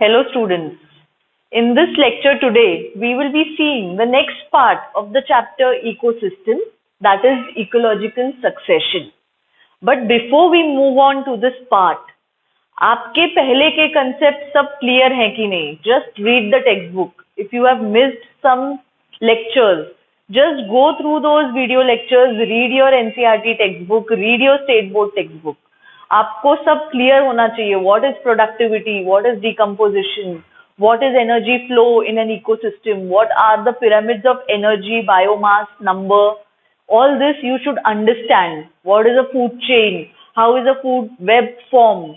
Hello students. In this lecture today, we will be seeing the next part of the chapter ecosystem, that is ecological succession. But before we move on to this part, आपके पहले के concepts सब clear हैं कि नहीं? Just read the textbook. If you have missed some lectures, just go through those video lectures, read your NCERT textbook, read your state board textbook. आपको सब clear होना चाहिए. What is productivity? What is decomposition? What is energy flow in an ecosystem? What are the pyramids of energy, biomass, number? All this you should understand. What is a food chain? How is a food web formed?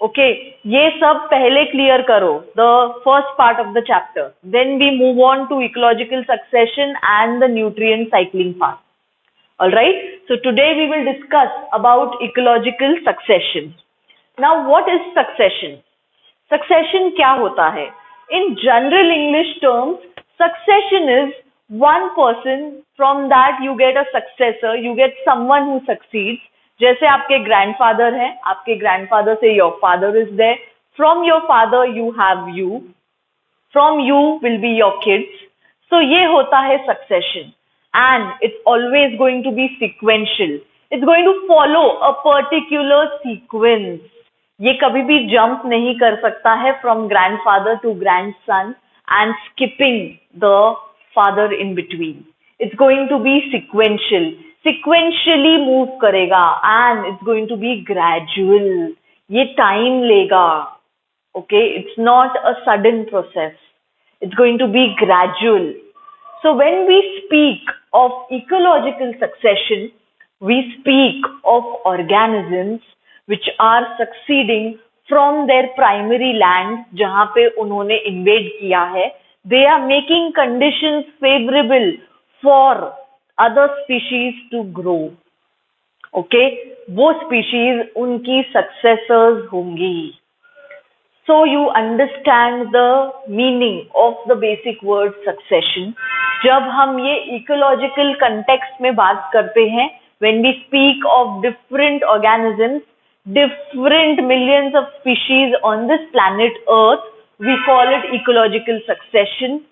Okay, ये सब पहले clear करो. The first part of the chapter. Then we move on to ecological succession and the nutrient cycling part. Alright, so today we will discuss about ecological succession. Now what is succession? Succession क्या होता है? In general English terms, succession is one person, from that you get a successor, you get someone who succeeds. जैसे आपके grandfather हैं, आपके grandfather से your father is there. From your father you have you. From you will be your kids. So ये होता है succession. And it's always going to be sequential. It's going to follow a particular sequence. ये कभी भी jump नहीं कर सकता है from grandfather to grandson and skipping the father in between. It's going to be sequential. Sequentially move करेगा and it's going to be gradual. ये time लेगा. Okay, it's not a sudden process. It's going to be gradual. So when we speak of ecological succession, we speak of organisms which are succeeding from their primary land, जहाँ पे उन्होंने invade किया है. They are making conditions favorable for other species to grow. Okay, वो species उनकी successors होंगी. So you understand the meaning of the basic word succession. जब हम ये ecological context में बात करते हैं, when we speak of different organisms, different millions of species on this planet Earth, we call it ecological succession.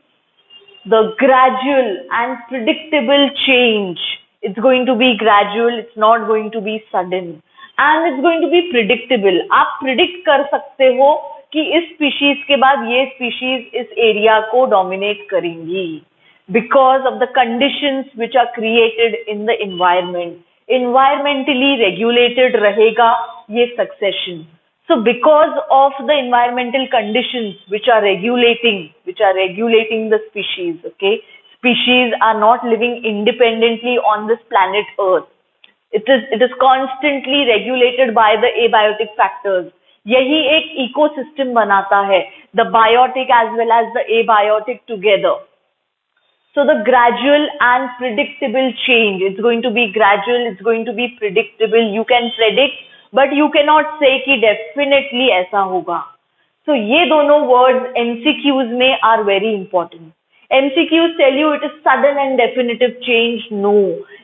The gradual and predictable change. It's going to be gradual, it's not going to be sudden. And it's going to be predictable. आप predict कर सकते हो कि इस species के बाद ये species इस area को dominate करेंगी. Because of the conditions which are created in the environment. Environmentally regulated रहेगा ये succession. So because of the environmental conditions which are regulating the species, okay? Species are not living independently on this planet Earth. It is constantly regulated by the abiotic factors. यही एक ecosystem बनाता है. The biotic as well as the abiotic together. So the gradual and predictable change, it's going to be gradual, it's going to be predictable. You can predict, but you cannot say कि definitely ऐसा होगा. So ये दोनों words MCQs में are very important. MCQs tell you it is sudden and definitive change. No,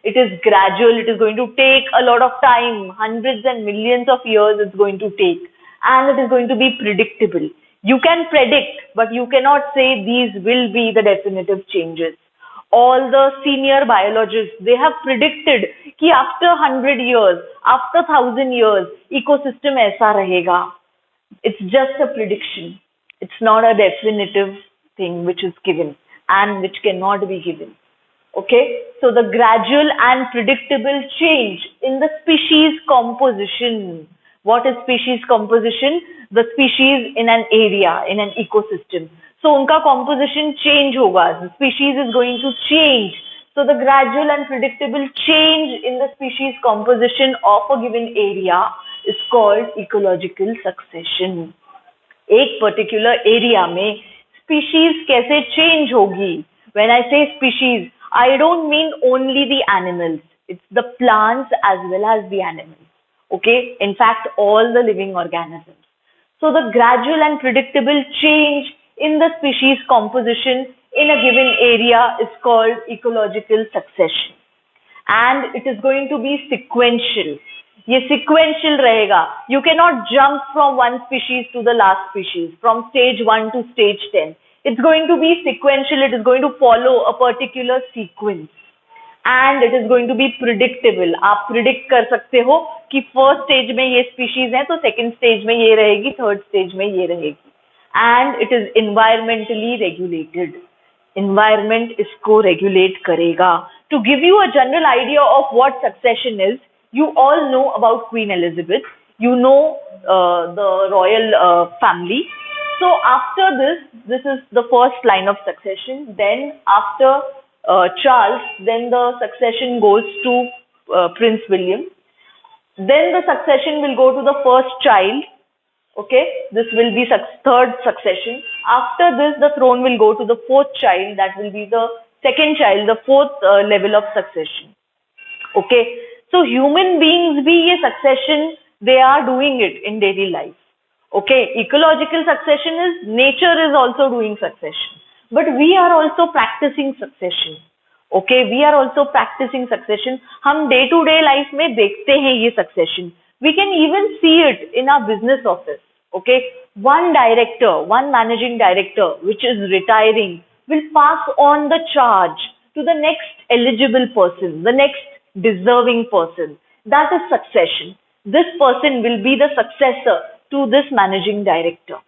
it is gradual. It is going to take a lot of time, hundreds and millions of years it's going to take. And it is going to be predictable. You can predict, but you cannot say these will be the definitive changes. All the senior biologists, they have predicted कि after 100 years, after 1000 years, ecosystem ऐसा रहेगा. It's just a prediction. It's not a definitive thing which is given and which cannot be given. Okay, so the gradual and predictable change in the species composition. What is species composition? The species in an area, in an ecosystem. So उनका composition change होगा. The species is going to change. So the gradual and predictable change in the species composition of a given area is called ecological succession. एक particular area में species कैसे change होगी? When I say species, I don't mean only the animals. It's the plants as well as the animals. Okay, in fact, all the living organisms. So the gradual and predictable change in the species composition in a given area is called ecological succession. And it is going to be sequential. ये sequential रहेगा. You cannot jump from one species to the last species, from stage 1 to stage 10. It's going to be sequential. It is going to follow a particular sequence. And it is going to be predictable. आप predict कर सकते हो कि first stage में ये species है तो second stage में ये रहेगी, third stage में ये रहेगी. And it is environmentally regulated. Environment इसको regulate करेगा. To give you a general idea of what succession is, you all know about Queen Elizabeth. You know the royal family. So after this is the first line of succession. Then after Charles, then the succession goes to Prince William. Then the succession will go to the first child. Okay, this will be third succession. After this, the throne will go to the fourth child. That will be the second child, the fourth level of succession. Okay, so human beings be a succession, they are doing it in daily life. Okay, ecological succession is nature is also doing succession, but we are also practicing succession. Okay, we are also practicing succession. हम day to day life में देखते हैं ये succession. We can even see it in our business office. Okay, one director, one managing director which is retiring will pass on the charge to the next eligible person, the next deserving person. That is succession. This person will be the successor to this managing director.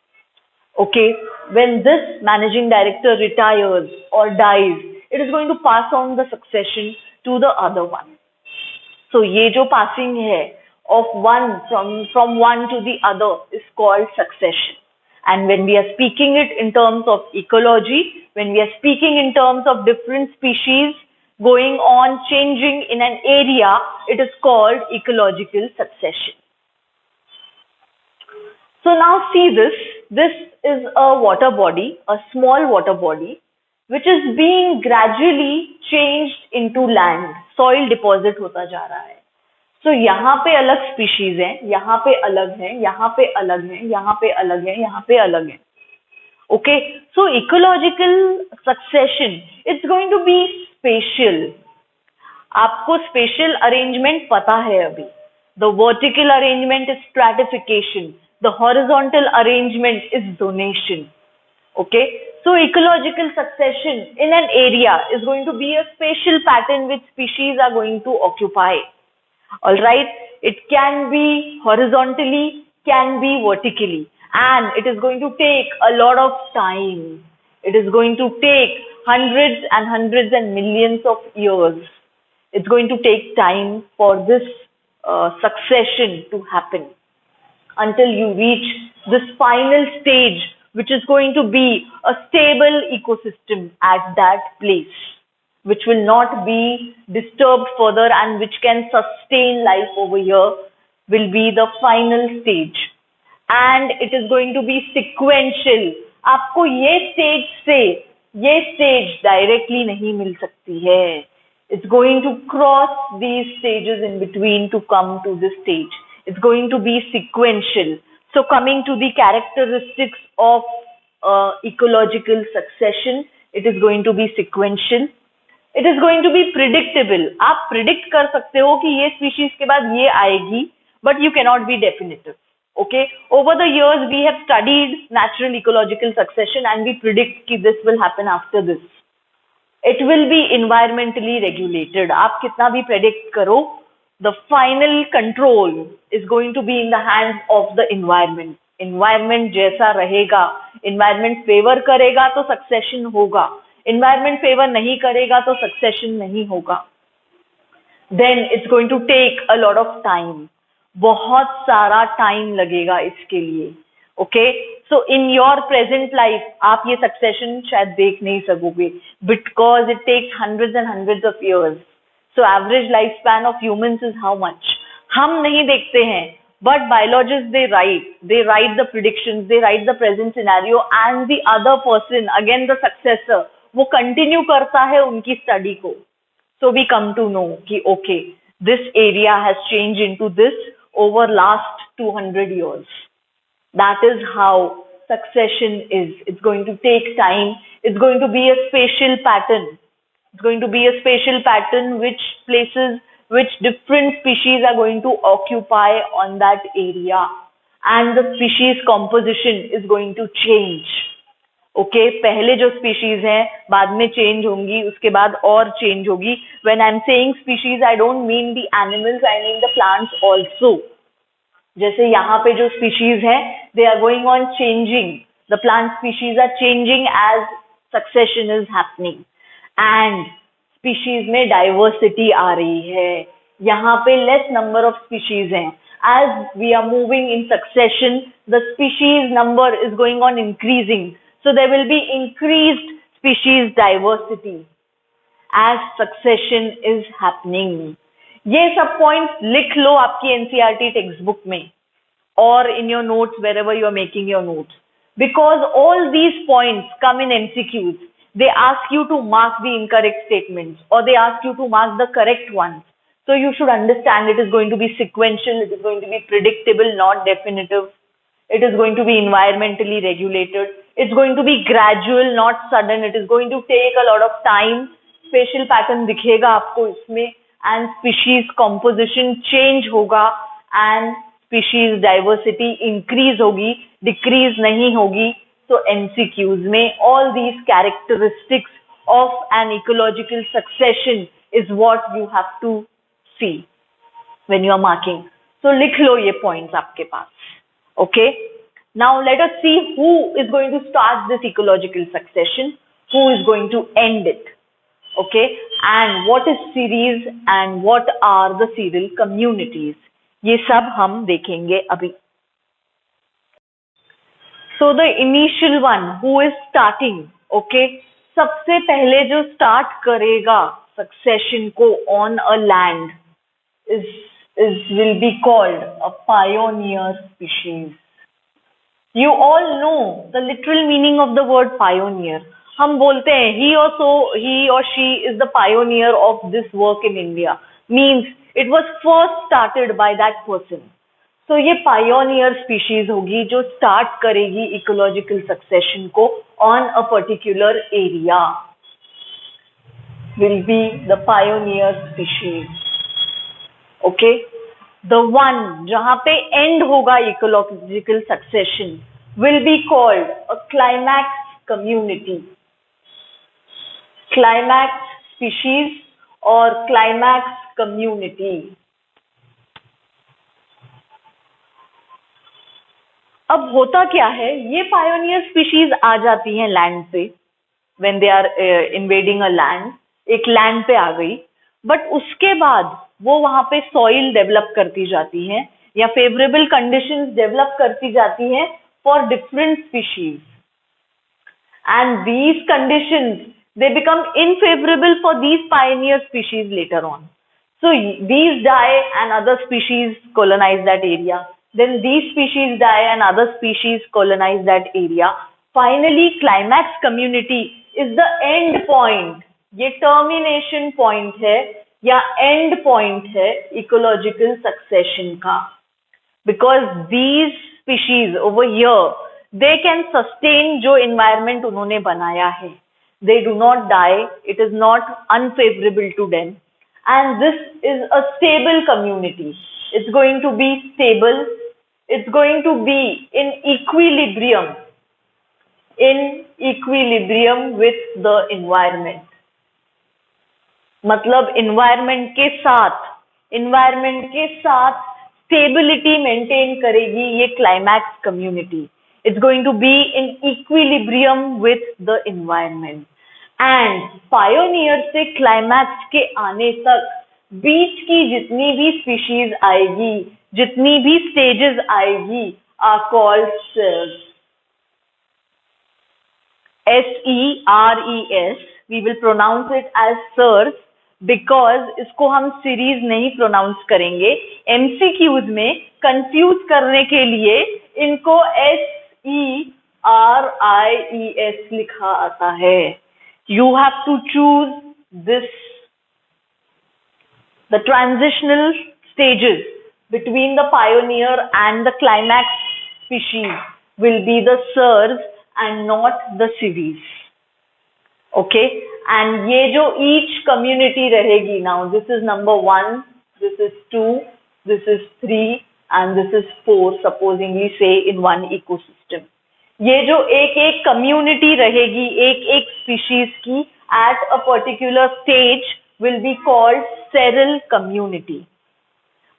Okay, when this managing director retires or dies, it is going to pass on the succession to the other one. So ये जो passing है of one from one to the other is called succession. And when we are speaking it in terms of ecology, when we are speaking in terms of different species going on changing in an area, it is called ecological succession. So now see this. This is a water body, a small water body, which is being gradually changed into land. Soil deposit होता जा रहा है. So यहाँ पे अलग species हैं, यहाँ पे अलग हैं, यहाँ पे अलग हैं, यहाँ पे अलग हैं, यहाँ पे अलग हैं. Okay, so ecological succession, it's going to be spatial. आपको spatial arrangement पता है अभी. The vertical arrangement is stratification. The horizontal arrangement is zonation. Okay, so ecological succession in an area is going to be a spatial pattern which species are going to occupy. All right, it can be horizontally, can be vertically, and it is going to take a lot of time. It is going to take hundreds and hundreds and millions of years. It's going to take time for this succession to happen until you reach this final stage, which is going to be a stable ecosystem at that place, which will not be disturbed further and which can sustain life over here, will be the final stage. And it is going to be sequential. आपको ये stage से ये stage directly नहीं मिल सकती है. It's going to cross these stages in between to come to this stage. It's going to be sequential. So coming to the characteristics of ecological succession, it is going to be sequential. It is going to be predictable. आप predict कर सकते हो कि ये species के बाद ये आएगी, but you cannot be definitive. Okay. Over the years, we have studied natural ecological succession and we predict कि this will happen after this. It will be environmentally regulated. आप कितना भी predict करो, the final control is going to be in the hands of the environment. Environment जैसा रहेगा, environment favor करेगा तो succession होगा. Environment favor नहीं करेगा तो succession नहीं होगा. Then it's going to take a lot of time. बहुत सारा time लगेगा इसके लिए. Okay, so in your present life आप ये succession शायद देख नहीं सकोगे because it takes hundreds and hundreds of years. So average lifespan of humans is how much? हम नहीं देखते हैं, but biologists they write the predictions, they write the present scenario, and the other person, again the successor, वो continue करता है उनकी study को. So we come to know कि okay, this area has changed into this over last 200 years. That is how succession is. It's going to take time. It's going to be a spatial pattern. It's going to be a spatial pattern which which different species are going to occupy on that area, and the species composition is going to change. Okay पहले जो species हैं बाद में change होंगी, उसके बाद और change होगी. When I am saying species I don't mean the animals, I mean the plants also. जैसे यहाँ पे जो स्पीशीज हैं they are going on changing, the plant species are changing as succession is happening, and species में diversity आ रही है. यहाँ पे लेस नंबर ऑफ स्पीशीज हैं. As we are moving in succession the species number is going on increasing. So there will be increased species diversity as succession is happening. ये सब points लिख लो आपकी NCERT textbook में or in your notes wherever you are making your notes, because all these points come in MCQs. They ask you to mark the incorrect statements or they ask you to mark the correct ones. So you should understand it is going to be sequential, it is going to be predictable, not definitive. It is going to be environmentally regulated. It's going to be gradual, not sudden. It is going to take a lot of time. Spatial pattern दिखेगा आपको इसमें, and species composition change होगा, and species diversity increase होगी, decrease नहीं होगी. So MCQs में all these characteristics of an ecological succession is what you have to see when you are marking. So लिख लो ये points आपके पास. Okay, now let us see who is going to start this ecological succession, who is going to end it. Okay, and what is series and what are the serial communities, ये सब हम देखेंगे अभी. So the initial one who is starting, okay, सबसे पहले जो start करेगा succession को on a land will be called a pioneer species. You all know the literal meaning of the word pioneer. हम बोलते हैं he or she is the pioneer of this work in India. Means it was first started by that person. So ये pioneer species होगी जो start करेगी ecological succession को on a particular area. Will be the pioneer species. Okay, the one जहाँ पे end होगा ecological succession will be called a climax community, climax species or climax community. अब होता क्या है, ये pioneer species आ जाती हैं land पे when they are invading a land, एक land पे आ गई, but उसके बाद वो वहां पे सॉइल डेवलप करती जाती हैं या फेवरेबल कंडीशंस डेवलप करती जाती हैं for different species, and these conditions they become unfavourable for these pioneer species later on. So these die and other species colonize that area, then these species die and other species colonize that area. Finally climax community is the end point. ये termination point है या end point है ecological succession का, because these species over here they can sustain जो environment उन्होंने बनाया है. They do not die, it is not unfavourable to them, and this is a stable community. It's going to be stable, it's going to be in equilibrium with the environment. मतलब environment के साथ stability maintain करेगी ये climax community. It's going to be in equilibrium with the environment, and pioneer से climax के आने तक बीच की जितनी भी स्पीशीज आएगी, जितनी भी स्टेजेस आएगी, are called seres. SERES, we will pronounce it as SERS because इसको हम सीरीज नहीं प्रोनाउंस करेंगे. MCQs में कंफ्यूज करने के लिए इनको SERIES लिखा आता है. You have to choose this. The transitional stages between the pioneer and the climax species will be the SERS and not the series. Okay, and ये जो each community रहेगी, now this is number 1, this is 2, this is 3 and this is 4, supposingly say in one ecosystem. ये जो एक एक community रहेगी एक एक स्पीशीज की at a particular stage will be called seral community.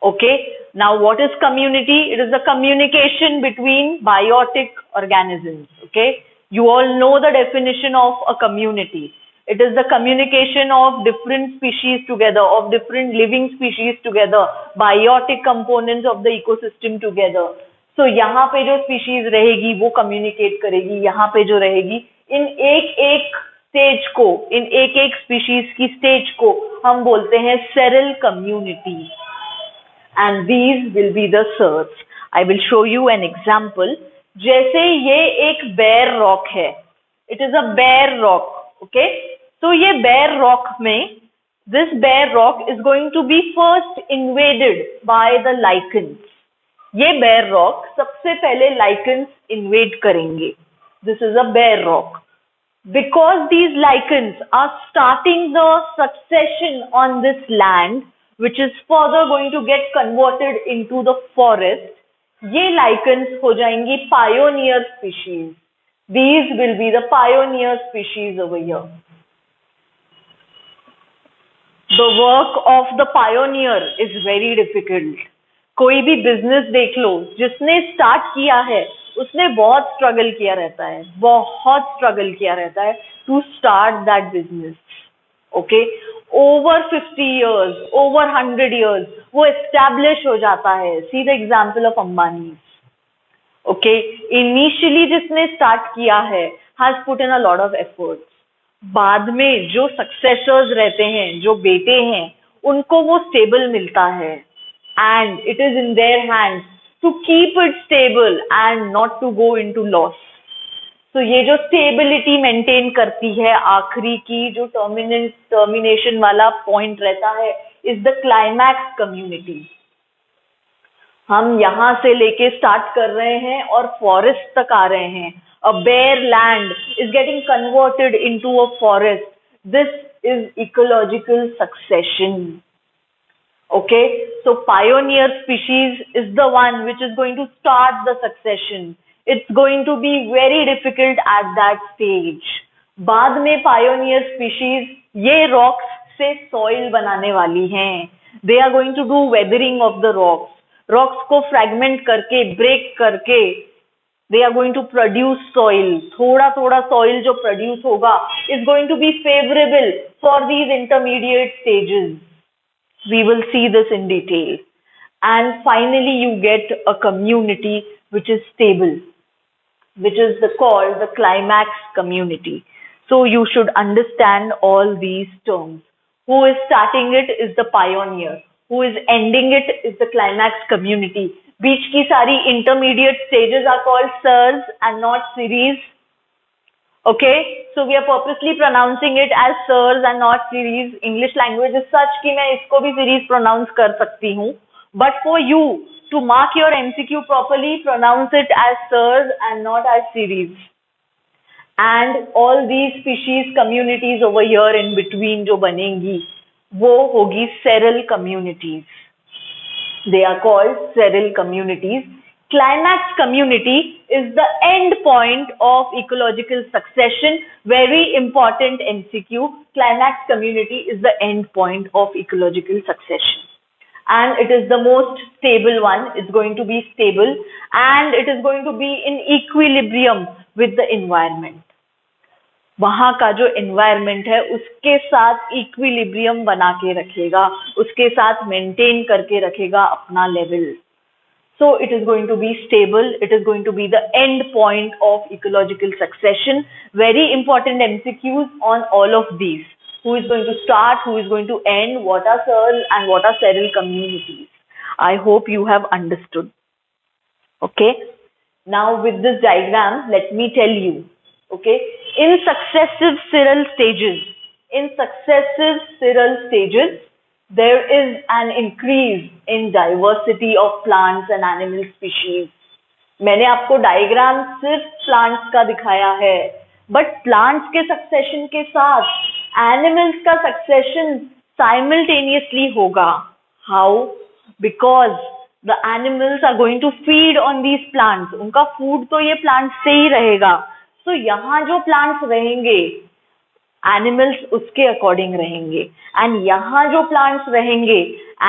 Okay, now what is community? It is the communication between biotic organisms. Okay, you all know the definition of a community. It is the communication of different species together, of different living species together, biotic components of the ecosystem together. So यहाँ पे जो species रहेगी वो communicate करेगी, यहाँ पे जो रहेगी इन एक एक स्टेज को, इन एक एक स्पीशीज की स्टेज को हम बोलते हैं cereal community. And these will be the certs. I will show you an example. जैसे ये एक bare rock है. It is a bare rock. Okay. So ये bare rock में, this bare rock is going to be first invaded by the lichens. ये bare rock सबसे पहले lichens invade करेंगे. This is a bare rock. Because these lichens are starting the succession on this land, which is further going to get converted into the forest, ये lichens हो जाएंगी pioneer species. These will be the pioneer species over here. The work of the pioneer is very difficult. कोई भी business देख लो, जिसने start किया है उसने बहुत स्ट्रगल किया रहता है, बहुत स्ट्रगल किया रहता है to start that business. Okay, over 50 years, over 100 years वो एस्टैब्लिश हो जाता है. See the example of Ambani. Okay, initially जिसने स्टार्ट किया है has put in a lot of efforts. बाद में जो सक्सेसर्स रहते हैं, जो बेटे हैं, उनको वो स्टेबल मिलता है and it is in their hands to keep it stable and not to go into loss. So ये जो stability maintain करती है, आखिरी की जो termination वाला point रहता है is the climax community. हम यहाँ से लेके start कर रहे हैं और forest तक आ रहे हैं. A bare land is getting converted into a forest. This is ecological succession. Okay, so pioneer species is the one which is going to start the succession. It's going to be very difficult at that stage. बाद में pioneer species ये rocks से soil बनाने वाली हैं. They are going to do weathering of the rocks. Rocks को fragment करके, break करके, they are going to produce soil. थोड़ा थोड़ा soil जो produce होगा is going to be favorable for these intermediate stages. We will see this in detail. And finally, you get a community which is stable, which is called the climax community. So you should understand all these terms. Who is starting it is the pioneer. Who is ending it is the climax community. बीच की सारी intermediate stages are called series and not series. Okay, so we are purposely pronouncing it as series and not series. English language is such कि मैं इसको भी series pronounce कर सकती हूँ. But for you to mark your MCQ properly, pronounce it as series and not as series. And all these species communities over here in between जो बनेंगी, वो होगी seral communities. They are called seral communities. Climax community is the end point of ecological succession. Very important MCQ. Climax community is the end point of ecological succession. And it is the most stable one. It's going to be stable and it is going to be in equilibrium with the environment. वहाँ का जो environment है उसके साथ equilibrium बना के रखेगा, उसके साथ maintain करके रखेगा अपना level. So it is going to be stable. It is going to be the end point of ecological succession. Very important MCQs on all of these. Who is going to start? Who is going to end? What are seral and what are seral communities? I hope you have understood. Okay. Now with this diagram, let me tell you. Okay. In successive seral stages, there is an increase in diversity of plants and animal species. मैंने आपको diagram सिर्फ plants का दिखाया है, but plants के succession के साथ animals का सक्सेशन साइमल्टेनियसली होगा. How? Because the animals are going to feed on these plants. उनका food तो ये plants से ही रहेगा. So यहाँ जो plants रहेंगे, animals उसके according रहेंगे. And यहाँ जो plants रहेंगे,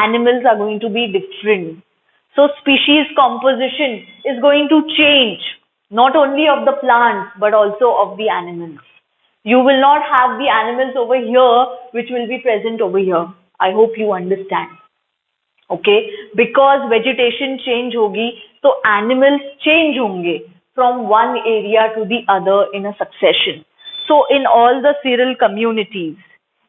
animals are going to be different. So species composition is going to change, not only of the plants, but also of the animals. You will not have the animals over here, which will be present over here. I hope you understand. Okay, because vegetation change होगी, तो animals change होंगे from one area to the other in a succession. So in all the cereal communities,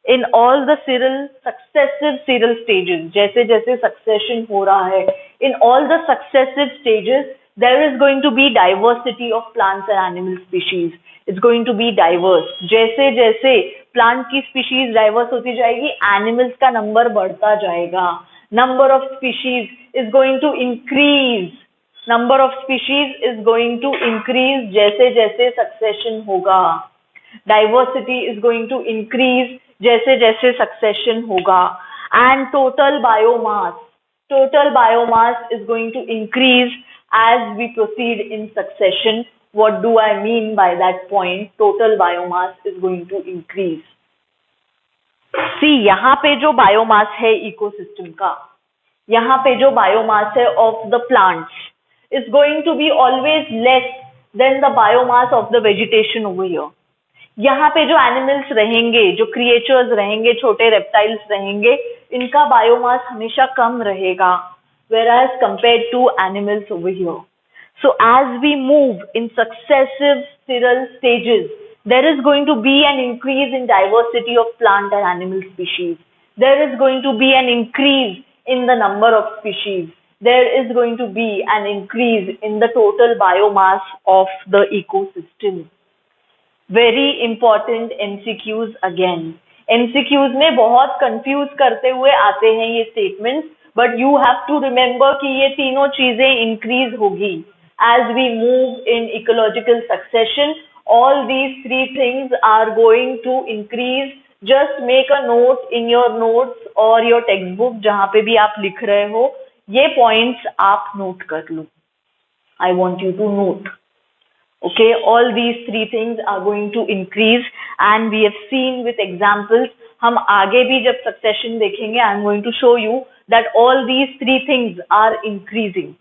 in all the successive cereal stages, जैसे जैसे succession हो रहा है, in all the successive stages, there is going to be diversity of plants and animal species. It's going to be diverse. जैसे जैसे plant की species diverse होती जाएगी, animals का number बढ़ता जाएगा. Number of species is going to increase. Number of species is going to increase जैसे जैसे succession होगा. Diversity is going to increase जैसे जैसे succession होगा. And total biomass is going to increase as we proceed in succession. What do I mean by that point? Total biomass is going to increase. See, यहाँ पे जो biomass है ecosystem का, यहाँ पे जो बायोमास है of the plants is going to be always less than the biomass of the vegetation over here. यहाँ पे जो एनिमल्स रहेंगे, जो क्रिएचर्स रहेंगे, छोटे रेप्टाइल्स रहेंगे, इनका बायोमास हमेशा कम रहेगा, whereas compared to animals over here. So as we move in successive cereal stages, there is going to be an increase in diversity of plant and animal species. There is going to be an increase in the number of species. There is going to be an increase in the total biomass of the ecosystem. Very important MCQs again. MCQs में बहुत confuse करते हुए आते हैं ये statements, but you have to remember कि ये तीनों चीजें increase होगी. As we move in ecological succession, all these three things are going to increase. Just make a note in your notes or your textbook जहाँ पे भी आप लिख रहे हो, ये points आप note कर लो. I want you to note. Okay, all these three things are going to increase and we have seen with examples. हम आगे भी जब succession देखेंगे, I am going to show you that all these three things are increasing.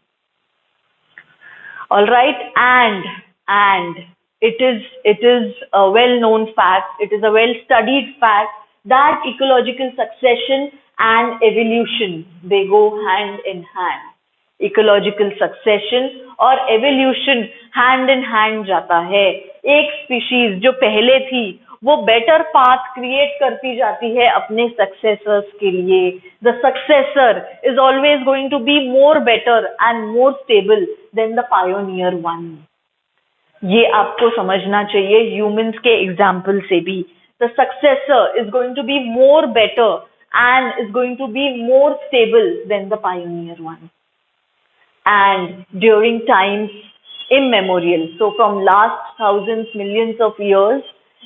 All right, and it is a well-known fact, it is a well-studied fact that ecological succession and evolution, they go hand in hand. Ecological succession और evolution hand in hand जाता है. एक species जो पहले थी, वो better path create करती जाती है अपने successors के लिए. The successor is always going to be more better and more stable than the pioneer one. ये आपको समझना चाहिए humans के example से भी. The successor is going to be more better and is going to be more stable than the pioneer one. And during times immemorial, so from last thousands, millions of years,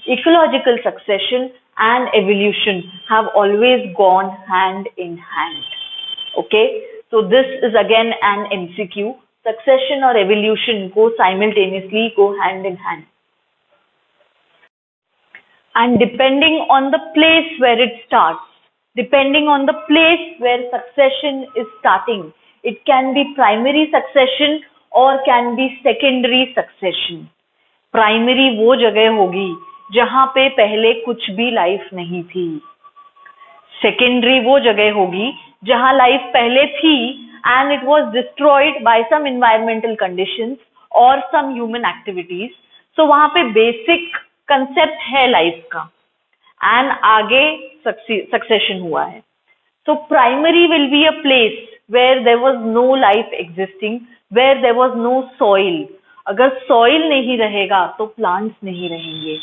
ecological succession and evolution have always gone hand in hand. Okay, so this is again an MCQ. Succession or evolution go simultaneously, go hand in hand. And depending on the place where it starts, depending on the place where succession is starting, it can be primary succession or can be secondary succession. Primary वो जगह होगी जहाँ पे पहले कुछ भी life नहीं थी. Secondary वो जगह होगी जहाँ लाइफ पहले थी and it was destroyed by some environmental conditions or some human activities. So वहाँ पे basic concept है लाइफ का and आगे succession हुआ है. So primary will be a place where there was no life existing, where there was no soil. अगर soil नहीं रहेगा तो plants नहीं रहेंगे.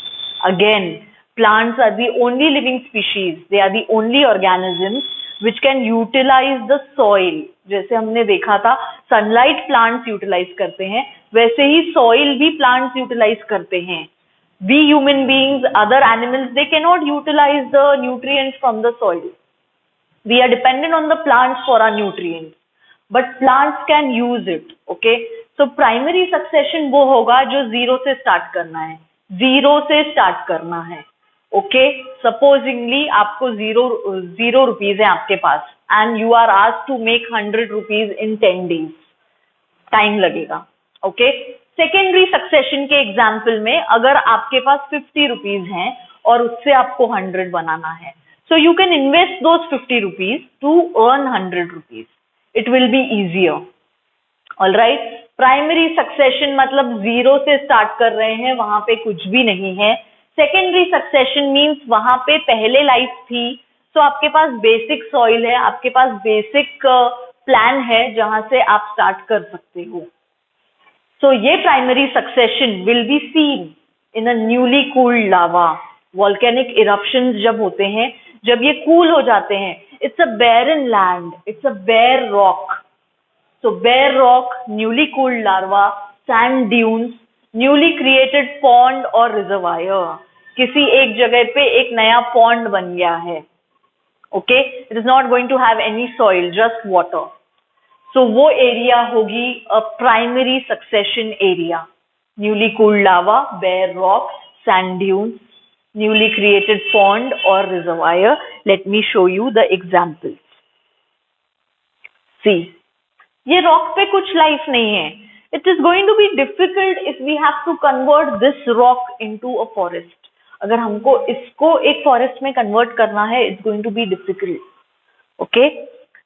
Again, plants are the only living species. They are the only organisms which can utilize the soil. जैसे हमने देखा था sunlight plants utilize करते हैं, वैसे ही soil भी plants utilize करते हैं. We human beings, other animals, they cannot utilize the nutrients from the soil. We are dependent on the plants for our nutrients, but plants can use it. Okay, so primary succession वो होगा जो zero से start करना है, zero से start करना है. Okay, supposingly आपको जीरो रुपीज है आपके पास and you are asked to make 100 rupees in 10 days. Time लगेगा. ओके, सेकेंडरी सक्सेशन के एग्जाम्पल में अगर आपके पास 50 रुपीज हैं और उससे आपको 100 बनाना है, so you can invest those 50 rupees to earn 100 rupees. It will be easier. All right. Primary succession मतलब जीरो से स्टार्ट कर रहे हैं, वहां पे कुछ भी नहीं है. सेकेंडरी सक्सेशन मीन्स वहां पे पहले लाइफ थी, तो आपके पास बेसिक सॉइल है, आपके पास बेसिक प्लान है जहां से आप स्टार्ट कर सकते हो. सो ये primary succession will be seen in a newly cooled lava. Volcanic eruptions जब होते हैं, जब ये कूल हो जाते हैं, it's a barren land, it's a bare rock. So bare rock, newly cooled larva, sand dunes, newly created pond और reservoir. किसी एक जगह पे एक नया पॉन्ड बन गया है. Okay, it is not going to have any soil, just water. So वो एरिया होगी a primary succession area. Newly cooled lava, bare rock, sand dunes, newly created pond or reservoir. Let me show you the examples. See, ये rock पे कुछ life नहीं है. It is going to be difficult if we have to convert this rock into a forest. अगर हमको इसको एक forest में convert करना है, it's going to be difficult. Okay,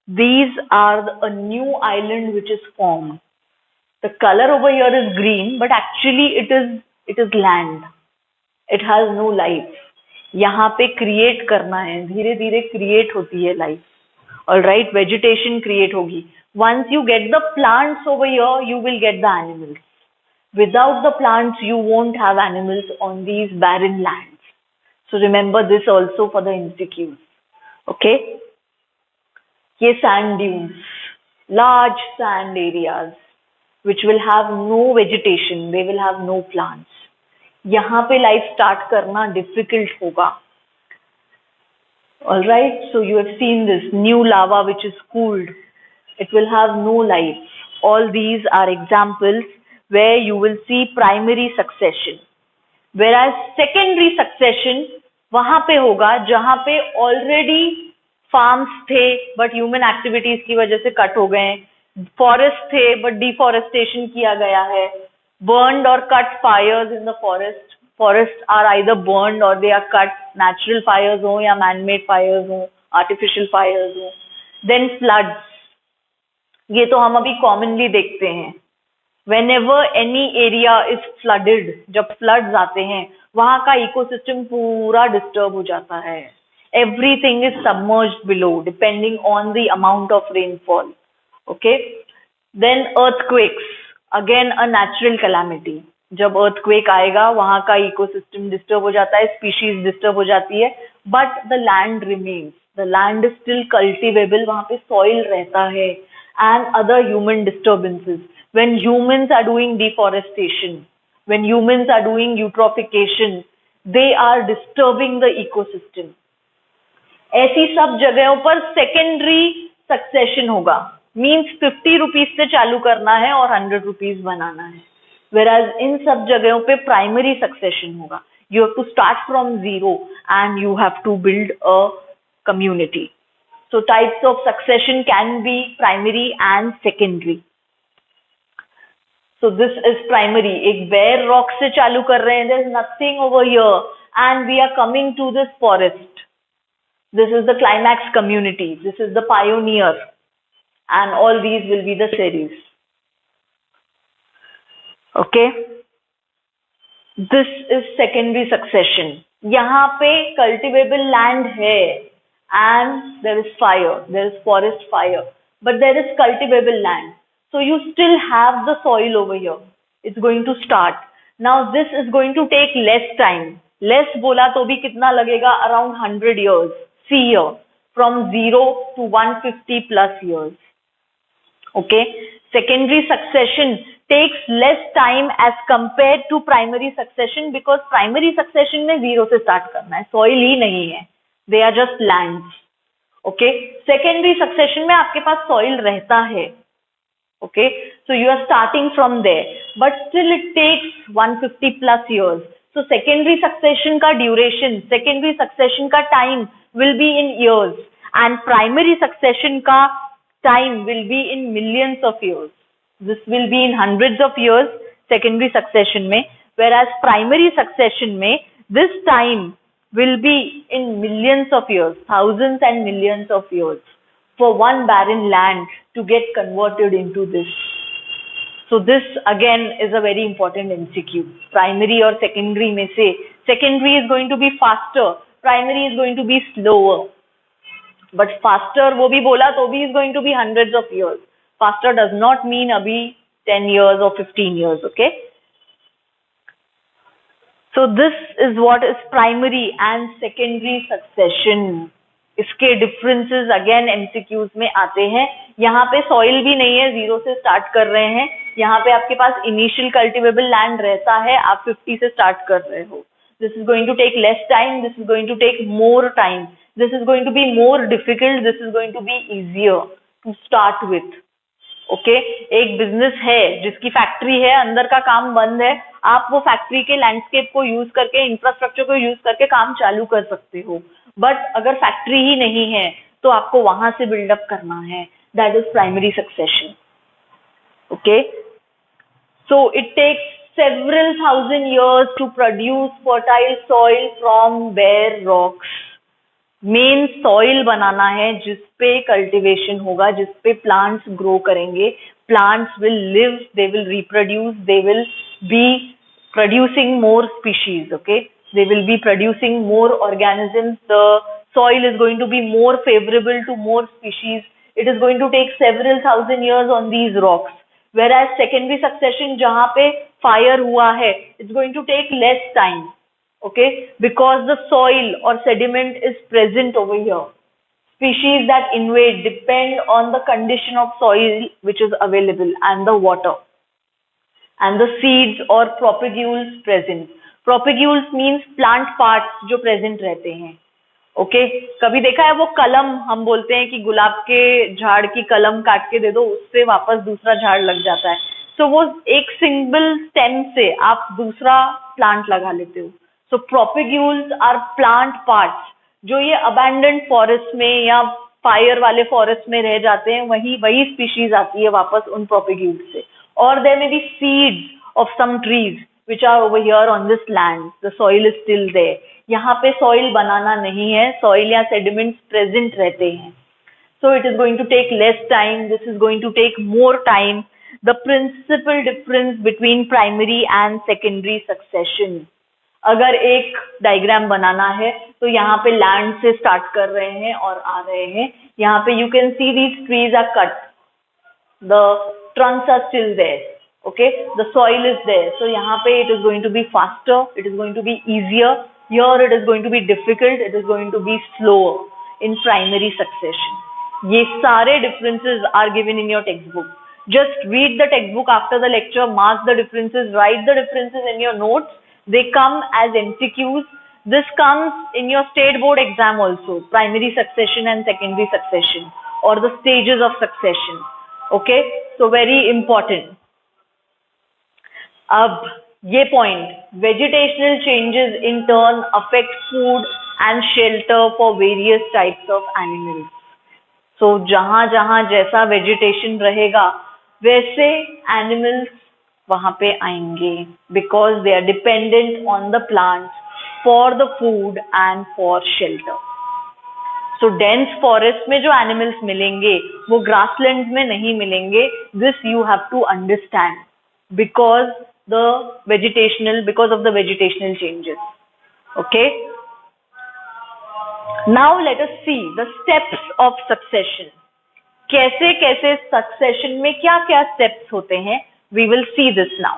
these are a new island which is formed. The color over here is green, but actually it is land. It has no life. यहाँ पे create करना है, धीरे धीरे create होती है life. All right, vegetation create होगी. Once you get the plants over here, you will get the animals. Without the plants, you won't have animals on these barren lands. So remember this also for the MCQs. Okay? ये sand dunes, large sand areas, which will have no vegetation, they will have no plants. यहाँ पे life start करना difficult होगा. All right, so you have seen this new lava which is cooled. It will have no life. All these are examples where you will see primary succession. Whereas secondary succession वहां पे होगा जहां पे already farms थे but human activities की वजह से cut हो गए. Forest थे but deforestation किया गया है. Burned or cut fires in the forest. Forests are either burned or they are cut. Natural fires हो या man-made fires हो, artificial fires हो. Then floods. ये तो हम अभी commonly देखते हैं. Whenever any area is flooded, जब floods आते हैं, वहाँ का ecosystem पूरा disturb हो जाता है. Everything is submerged below, depending on the amount of rainfall. Okay? Then earthquakes, again a natural calamity. जब earthquake आएगा, वहाँ का ecosystem disturb हो जाता है, species disturb हो जाती है, but the land remains. The land is still cultivable, वहाँ पे soil रहता है, and other human disturbances. When humans are doing deforestation, when humans are doing eutrophication, they are disturbing the ecosystem. ऐसी सब जगहों पर secondary succession होगा. Means 50 rupees से चालू करना है और 100 rupees बनाना है. Whereas इन सब जगहों पे primary succession होगा. You have to start from zero and you have to build a community. So types of succession can be primary and secondary. So this is primary. एक bare rock से चालू कर रहे हैं. There is nothing over here, and we are coming to this forest. This is the climax community. This is the pioneer, and all these will be the series. Okay. This is secondary succession. यहाँ पे cultivable land है, and there is fire. There is forest fire, but there is cultivable land. So you still have the soil over here. It's going to start. Now this is going to take less time. Less बोला तो भी कितना लगेगा? Around 100 years. See here, from 0 to 150 plus years. Okay. Secondary succession takes less time as compared to primary succession because primary succession में 0 से start करना है. Soil ही नहीं है. They are just lands. Okay, secondary succession में आपके पास soil रहता है, okay, so you are starting from there, but still it takes 150 plus years. So secondary succession का ड्यूरेशन, सेकेंडरी सक्सेशन का time will be in years, and primary succession का time will be in millions of years. This will be in hundreds of years secondary succession में, whereas primary succession में this time will be in millions of years, thousands and millions of years for one barren land to get converted into this. So this again is a very important MCQ. Primary or secondary में से secondary is going to be faster, primary is going to be slower. But faster वो भी बोला तो भी is going to be hundreds of years. Faster does not mean अभी 10 years or 15 years, okay? So this is what is primary and secondary succession. इसके differences again MCQs में आते हैं. यहाँ पे soil भी नहीं है, जीरो से start कर रहे हैं. यहाँ पे आपके पास initial cultivable land रहता है, आप 50 से start कर रहे हो. This is going to take less time. This is going to take more time. This is going to be more difficult. This is going to be easier to start with. Okay, एक business है जिसकी factory है, अंदर का काम बंद है, आप वो फैक्ट्री के लैंडस्केप को यूज करके, इंफ्रास्ट्रक्चर को यूज करके काम चालू कर सकते हो. बट अगर फैक्ट्री ही नहीं है तो आपको वहां से बिल्डअप करना है. That is primary succession. Okay, so it takes several thousand years to produce fertile soil from bare rocks. Main soil बनाना है जिसपे कल्टीवेशन होगा, जिसपे प्लांट्स ग्रो करेंगे. Plants will live, they will reproduce, they will be producing more species, okay? They will be producing more organisms. The soil is going to be more favorable to more species. It is going to take several thousand years on these rocks. Whereas secondary succession जहाँ पे fire हुआ है, it's going to take less time, okay? Because the soil or sediment is present over here. Species that invade depend on the condition of soil which is available and the water and the seeds or propagules present. Propagules means plant parts जो present रहते हैं. Okay, कभी देखा है वो कलम, हम बोलते हैं कि गुलाब के झाड़ की कलम काट के दे दो, उससे वापस दूसरा झाड़ लग जाता है. सो वो एक सिंगल स्टेम से आप दूसरा प्लांट लगा लेते हो. सो प्रोपेग्यूल्स आर प्लांट पार्ट्स जो ये अबैंडन्ड फॉरेस्ट में या फायर वाले फॉरेस्ट में रह जाते हैं, वही स्पीशीज आती है वापस उन प्रोपेग्यूल्स से. और there may be seeds of some trees which are over here on this land. The soil is still there. यहाँ पे soil बनाना नहीं है, soil या sediments present रहते हैं. So it is going to take less time. This is going to take more time. The principal difference between primary and secondary succession. अगर एक diagram बनाना है तो यहाँ पे लैंड से स्टार्ट कर रहे हैं और आ रहे हैं. यहाँ पे you can see these trees are cut. The trunks are still there. Okay, the soil is there. So यहाँ पे it is going to be faster, it is going to be easier. Here it is going to be difficult, it is going to be slower in primary succession. ये सारे differences are given in your textbook. Just read the textbook after the lecture, mark the differences, write the differences in your notes. They come as MCQs. This comes in your state board exam also, primary succession and secondary succession, or the stages of succession. Okay, so very important. अब ये point, vegetational changes in turn affect food and shelter for various types of animals. So जहां जहां जैसा vegetation रहेगा वैसे animals वहां पे आएंगे, because they are dependent on the plants for the food and for shelter. So dense forest में जो एनिमल्स मिलेंगे वो ग्रासलैंड में नहीं मिलेंगे. This you have to understand because of the vegetational changes. Okay, now let us see the steps of succession. कैसे कैसे succession में क्या क्या steps होते हैं, we will see this now.